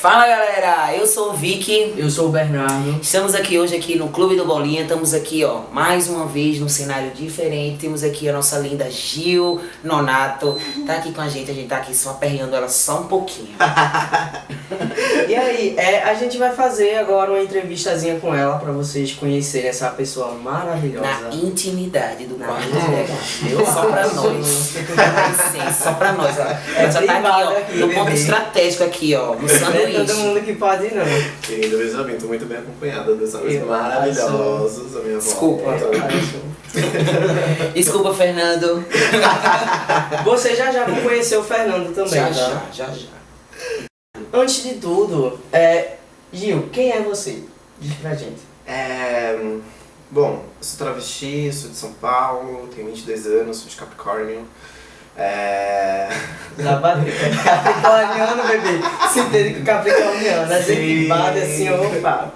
Fala galera, eu sou o Vicky. Eu sou o Bernardo. Estamos aqui hoje no Clube do Bolinha. Estamos aqui mais uma vez num cenário diferente. Temos aqui a nossa linda Gil Nonato. Tá aqui com a gente tá aqui só aperreando ela só um pouquinho. E aí, a gente vai fazer agora uma entrevistazinha com ela pra vocês conhecerem essa pessoa maravilhosa. Na intimidade do quarto. Só pra nós. Só pra nós. Ela já tá aqui, no ponto estratégico aqui, no sanduíche. Todo mundo que pode ir, não. Querida, veja bem, tô muito bem acompanhada dessa vez maravilhosos, a minha avó. Desculpa. Desculpa, Fernando. Você já vão conhecer o Fernando também, Já. Antes de tudo, Gil, quem é você? Diz pra gente. Bom, eu sou travesti, sou de São Paulo, tenho 22 anos, sou de Capricórnio. Capricorniano, bebê. Se entende com capricorniano. A gente bate assim, opa.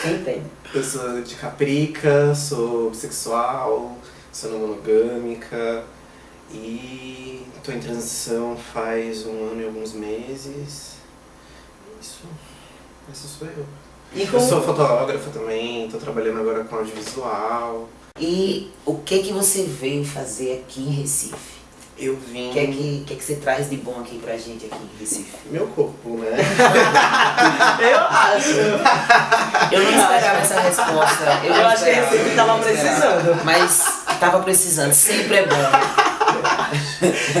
Entende. Eu sou de Caprica, sou bissexual, sou não monogâmica e tô em transição faz 1 ano e alguns meses. Isso. Essa sou eu. Eu sou fotógrafa também, tô trabalhando agora com audiovisual. E o que você veio fazer aqui em Recife? Eu vim... O que você traz de bom aqui pra gente aqui em Recife? Meu corpo, né? Eu acho. Eu não esperava essa resposta. Eu acho que Recife tava precisando. Mas tava precisando, sempre é bom.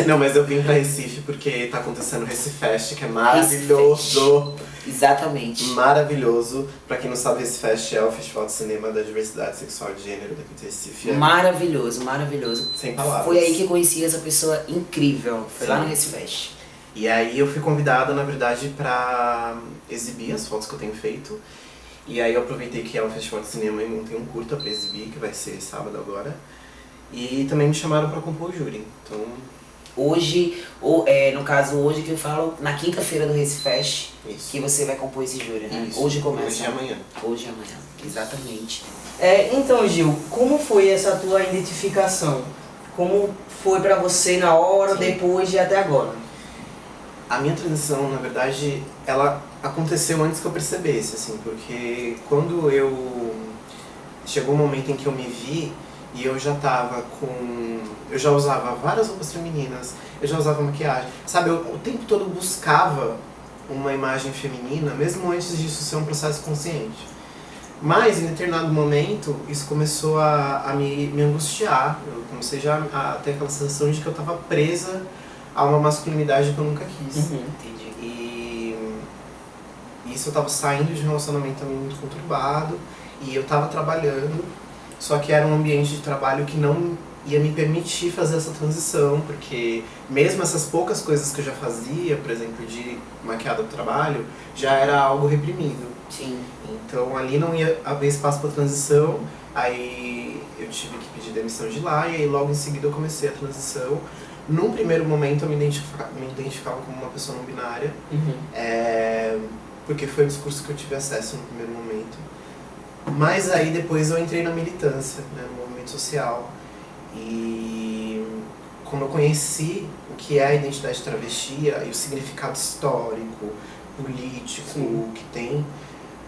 Não, mas eu vim pra Recife porque tá acontecendo o Recifest, que é maravilhoso. Exatamente. Maravilhoso. Pra quem não sabe, Recifest é o Festival de Cinema da Diversidade Sexual e de Gênero daqui de Recife. Maravilhoso. Sem palavras. Foi aí que eu conheci essa pessoa incrível. Foi lá no Recifest. E aí eu fui convidada, na verdade, pra exibir as fotos que eu tenho feito. E aí eu aproveitei que é um festival de cinema e montei um curta pra exibir, que vai ser sábado agora. E também me chamaram pra compor o júri. Então... Hoje, no caso hoje que eu falo, na quinta-feira do Recifest, que você vai compor esse júri, né? Isso. Hoje começa. Hoje e amanhã. Hoje e amanhã, exatamente. Então, Gil, como foi essa tua identificação? Como foi pra você na hora, depois e até agora? A minha transição, na verdade, ela aconteceu antes que eu percebesse, assim, porque quando chegou um momento em que eu me vi e eu já tava eu já usava várias roupas femininas, eu já usava maquiagem, sabe, eu o tempo todo buscava uma imagem feminina, mesmo antes disso ser um processo consciente. Mas, em determinado momento, isso começou a me angustiar, eu comecei já a ter aquela sensação de que eu tava presa a uma masculinidade que eu nunca quis. Entendi. E isso, eu tava saindo de um relacionamento também muito conturbado e eu tava trabalhando, só que era um ambiente de trabalho que não ia me permitir fazer essa transição, porque mesmo essas poucas coisas que eu já fazia, por exemplo, de maquiada do trabalho, já era algo reprimido. Sim. Então ali não ia haver espaço para transição, aí eu tive que pedir demissão de lá e aí logo em seguida eu comecei a transição. Num primeiro momento eu me identificava como uma pessoa não binária, porque foi o discurso que eu tive acesso no primeiro momento. Mas aí depois eu entrei na militância, né, no movimento social. E como eu conheci o que é a identidade travesti e o significado histórico, político que tem,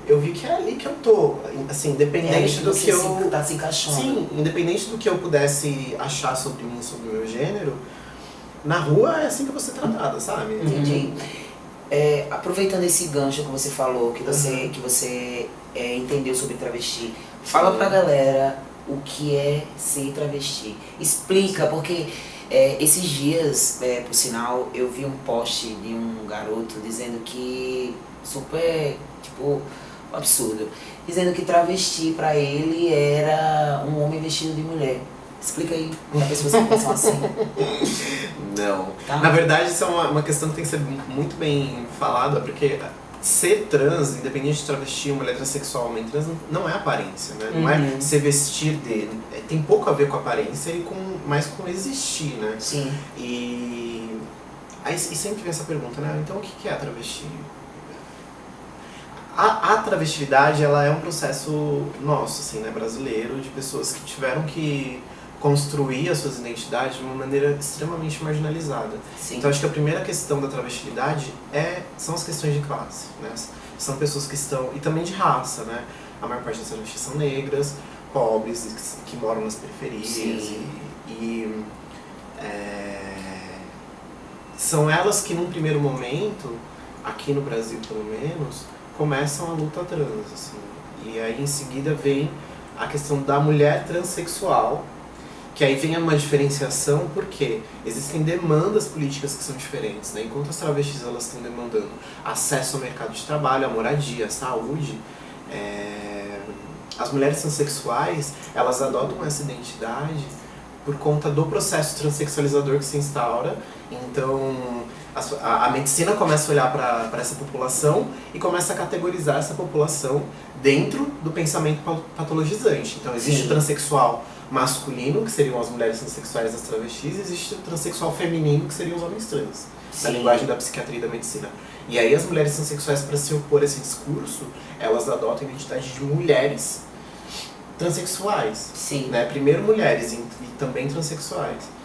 eu vi que é ali que eu tô, assim, independente do que eu... tá se encaixando. Sim, independente do que eu pudesse achar sobre mim, sobre o meu gênero, na rua é assim que eu vou ser tratada, sabe? Entendi. Aproveitando esse gancho que você falou, que você entendeu sobre travesti, fala pra galera o que é ser travesti. Explica, porque esses dias, por sinal, eu vi um post de um garoto dizendo que, super, tipo, absurdo, dizendo que travesti pra ele era um homem vestido de mulher. Explica aí para pessoas que pensam assim. Não. Tá. Na verdade, isso é uma questão que tem que ser muito bem falada, porque ser trans, independente de travesti, mulher transexual, homem trans, não é aparência, né? Não é se vestir dele. Tem pouco a ver com aparência e mais com existir, né? Sim. E sempre vem essa pergunta, né? Então o que é a travesti? A travestilidade, ela é um processo nosso, assim, né, brasileiro, de pessoas que tiveram que construir as suas identidades de uma maneira extremamente marginalizada. Sim. Então acho que a primeira questão da travestilidade são as questões de classe, né? São pessoas que estão, e também de raça, né? A maior parte das travestis são negras, pobres, que moram nas periferias são elas que num primeiro momento, aqui no Brasil pelo menos, começam a luta trans, assim. E aí em seguida vem a questão da mulher transexual, que aí vem uma diferenciação porque existem demandas políticas que são diferentes, né? Enquanto as travestis elas estão demandando acesso ao mercado de trabalho, à moradia, à saúde, as mulheres transexuais elas adotam essa identidade por conta do processo transexualizador que se instaura. Então a medicina começa a olhar para essa população e começa a categorizar essa população dentro do pensamento patologizante. Então existe o transexual masculino, que seriam as mulheres transexuais das travestis, e existe o transexual feminino, que seriam os homens trans, na linguagem da psiquiatria e da medicina. E aí as mulheres transexuais, para se opor a esse discurso, elas adotam a identidade de mulheres transexuais. Sim. Né? Primeiro mulheres e também transexuais.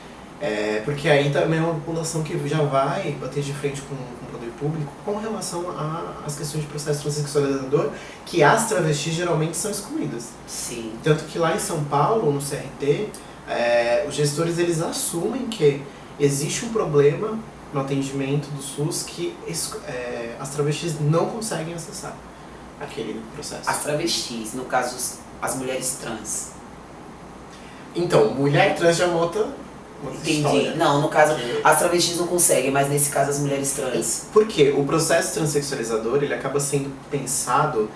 Porque aí também é uma população que já vai bater de frente com o poder público com relação às questões de processo transexualizador, que as travestis geralmente são excluídas. Sim. Tanto que lá em São Paulo, no CRT, os gestores eles assumem que existe um problema no atendimento do SUS que as travestis não conseguem acessar aquele processo. As travestis, no caso, as mulheres trans. Então, mulher trans já é uma outra Entendi. história. Não, no caso, as travestis não conseguem, mas nesse caso as mulheres trans. Porque o processo transexualizador, ele acaba sendo pensado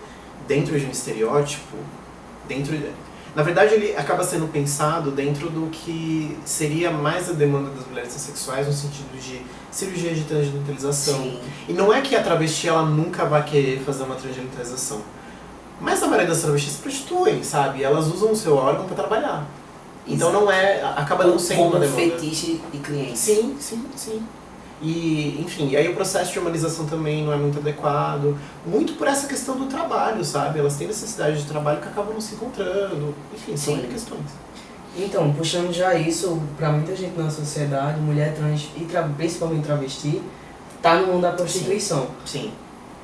dentro de um estereótipo, na verdade ele acaba sendo pensado dentro do que seria mais a demanda das mulheres transexuais no sentido de cirurgia de transgenitalização. Sim. E não é que a travesti ela nunca vai querer fazer uma transgenitalização, mas a maioria das travestis se prostituem, sabe? Elas usam o seu órgão para trabalhar. Então não acaba não sendo uma demanda. Fetiche de cliente. Sim. E, enfim, aí o processo de humanização também não é muito adequado, muito por essa questão do trabalho, sabe? Elas têm necessidade de trabalho que acabam não se encontrando, enfim, são N questões. Então, puxando já isso, pra muita gente na sociedade, mulher trans e principalmente travesti, tá no mundo da prostituição. Sim.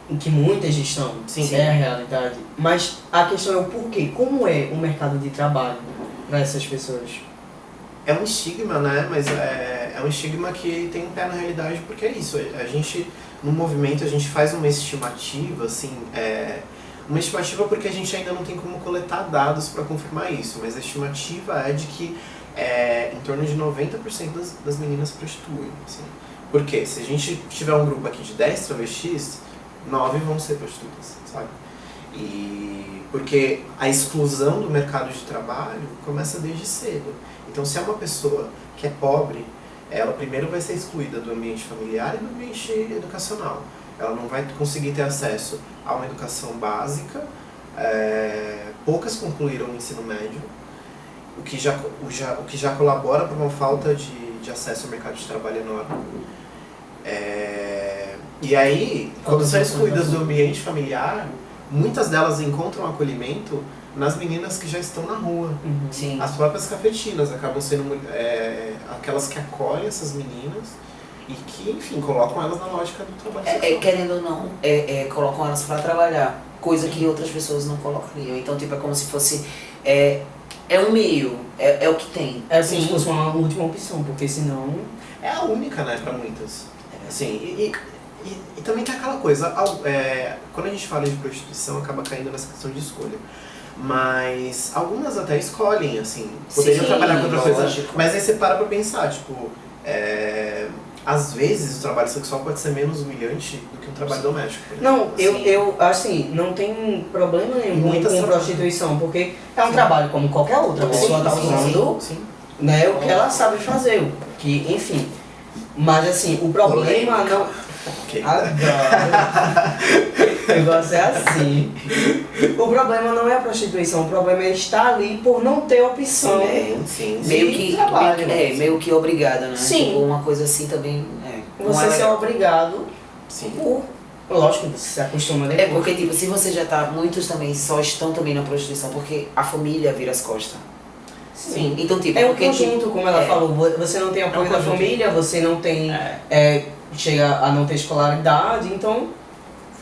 Em que muitas estão, Sim. É a realidade. Mas a questão é o porquê, como é o mercado de trabalho para essas pessoas? É um estigma, né? Mas é um estigma que tem um pé na realidade, porque é isso. A gente, no movimento, a gente faz uma estimativa, assim, uma estimativa porque a gente ainda não tem como coletar dados para confirmar isso, mas a estimativa é de que em torno de 90% das meninas prostituem, assim. Porque se a gente tiver um grupo aqui de 10 travestis, 9 vão ser prostitutas, sabe? E porque a exclusão do mercado de trabalho começa desde cedo. Então, se é uma pessoa que é pobre, ela primeiro vai ser excluída do ambiente familiar e do ambiente educacional. Ela não vai conseguir ter acesso a uma educação básica. Poucas concluíram o ensino médio, o que já colabora para uma falta de acesso ao mercado de trabalho enorme. E aí, quando são excluídas do ambiente familiar, muitas delas encontram acolhimento nas meninas que já estão na rua. Sim. As próprias cafetinas acabam sendo aquelas que acolhem essas meninas e que, enfim, colocam elas na lógica do trabalho sexual. Querendo ou não, colocam elas pra trabalhar, coisa que outras pessoas não colocariam. Então, tipo, é como se fosse... É um meio, é o que tem. É como se fosse uma última opção, porque senão... É a única, né, pra muitas. Assim, e também tem aquela coisa, quando a gente fala de prostituição, acaba caindo nessa questão de escolha. Mas algumas até escolhem, assim, poderiam trabalhar com outra coisa. Mas aí você para pra pensar, tipo, às vezes o trabalho sexual pode ser menos humilhante do que um trabalho doméstico. Não, eu assim, não tem problema nenhum com prostituição, porque é um trabalho como qualquer outro. A pessoa tá usando né, o que ela sabe fazer, que, enfim. Mas assim, o problema não... Adoro. O negócio é assim. O problema não é a prostituição, o problema é estar ali por não ter opção. Meio que obrigado, né? Sim. Tipo, uma coisa assim também. Você ser obrigado por. Lógico que você se acostuma depois. Porque, tipo, se você já tá. Muitos também só estão também na prostituição porque a família vira as costas. Sim. Então, tipo, É um porque conjunto, como ela falou, você não tem apoio da família, você não tem, chega a não ter escolaridade, então,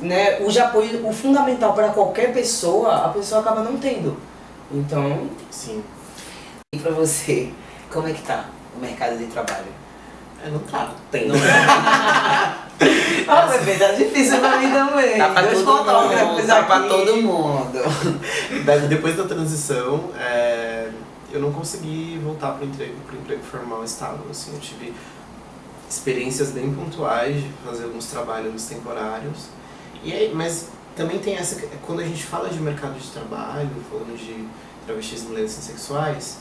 né, o apoio, o fundamental para qualquer pessoa, a pessoa acaba não tendo. Então... Sim. E pra você, como é que tá o mercado de trabalho? Não tá tendo. Ah, bebê, tá difícil pra mim também. Tá pra Dois todo fotógrafos mundo, tá pra aqui. todo mundo. Depois da transição, eu não consegui voltar pro emprego formal estável. Assim, eu tive experiências bem pontuais de fazer alguns trabalhos temporários. E aí, mas também tem essa... Quando a gente fala de mercado de trabalho, falando de travestis e mulheres transexuais,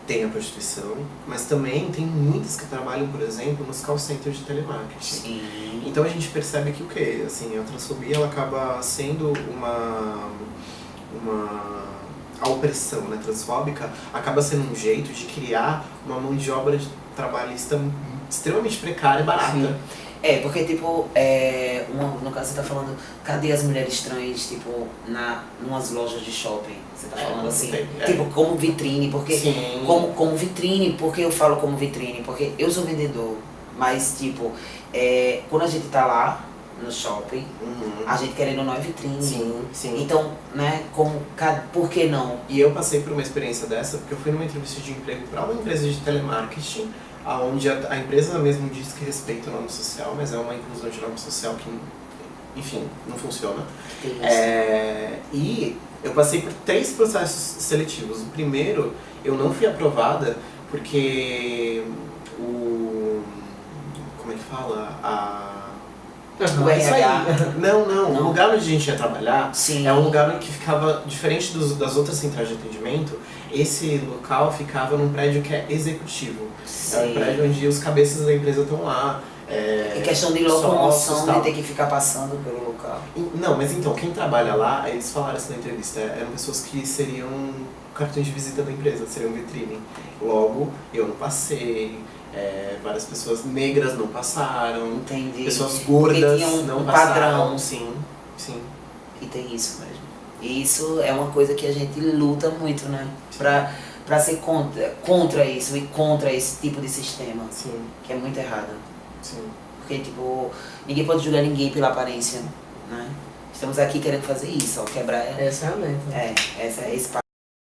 tem a prostituição, mas também tem muitas que trabalham, por exemplo, nos call centers de telemarketing. Sim. Então a gente percebe que o quê? Assim, a transfobia ela acaba sendo a opressão, né, transfóbica acaba sendo um jeito de criar uma mão de obra trabalhista extremamente precária e barata. Sim. Porque tipo, no caso você tá falando, cadê as mulheres trans, tipo, numas lojas de shopping? Você tá falando assim, tipo, como vitrine, porque Sim. como vitrine, porque eu falo como vitrine, porque eu sou vendedor, mas tipo, quando a gente tá lá no shopping, a gente querendo ou não é vitrine. Sim, sim. Então, né, por que não? E eu passei por uma experiência dessa, porque eu fui numa entrevista de emprego para uma empresa de telemarketing, onde a empresa mesmo diz que respeita o nome social, mas é uma inclusão de nome social que, enfim, não funciona. E eu passei por 3 processos seletivos. O primeiro, eu não fui aprovada porque como é que fala? O RH. Não. O lugar onde a gente ia trabalhar Sim. é um lugar que ficava, diferente das outras centrais de atendimento, esse local ficava num prédio que é executivo. Sim. É um prédio onde os cabeças da empresa estão lá. Em questão de locomoção, de ter que ficar passando pelo local. Não, mas então, quem trabalha lá, eles falaram isso na entrevista, eram pessoas que seriam cartões de visita da empresa, seriam vitrine. Logo, eu não passei, várias pessoas negras não passaram, Entendi. pessoas gordas não passaram. Padrão. Sim. E tem isso mesmo. E isso é uma coisa que a gente luta muito, né? Pra ser contra isso e contra esse tipo de sistema. Sim. Que é muito errado. Sim. Porque, tipo, ninguém pode julgar ninguém pela aparência, né? Estamos aqui querendo fazer isso, ó, quebrar... Essa é a meta. Esse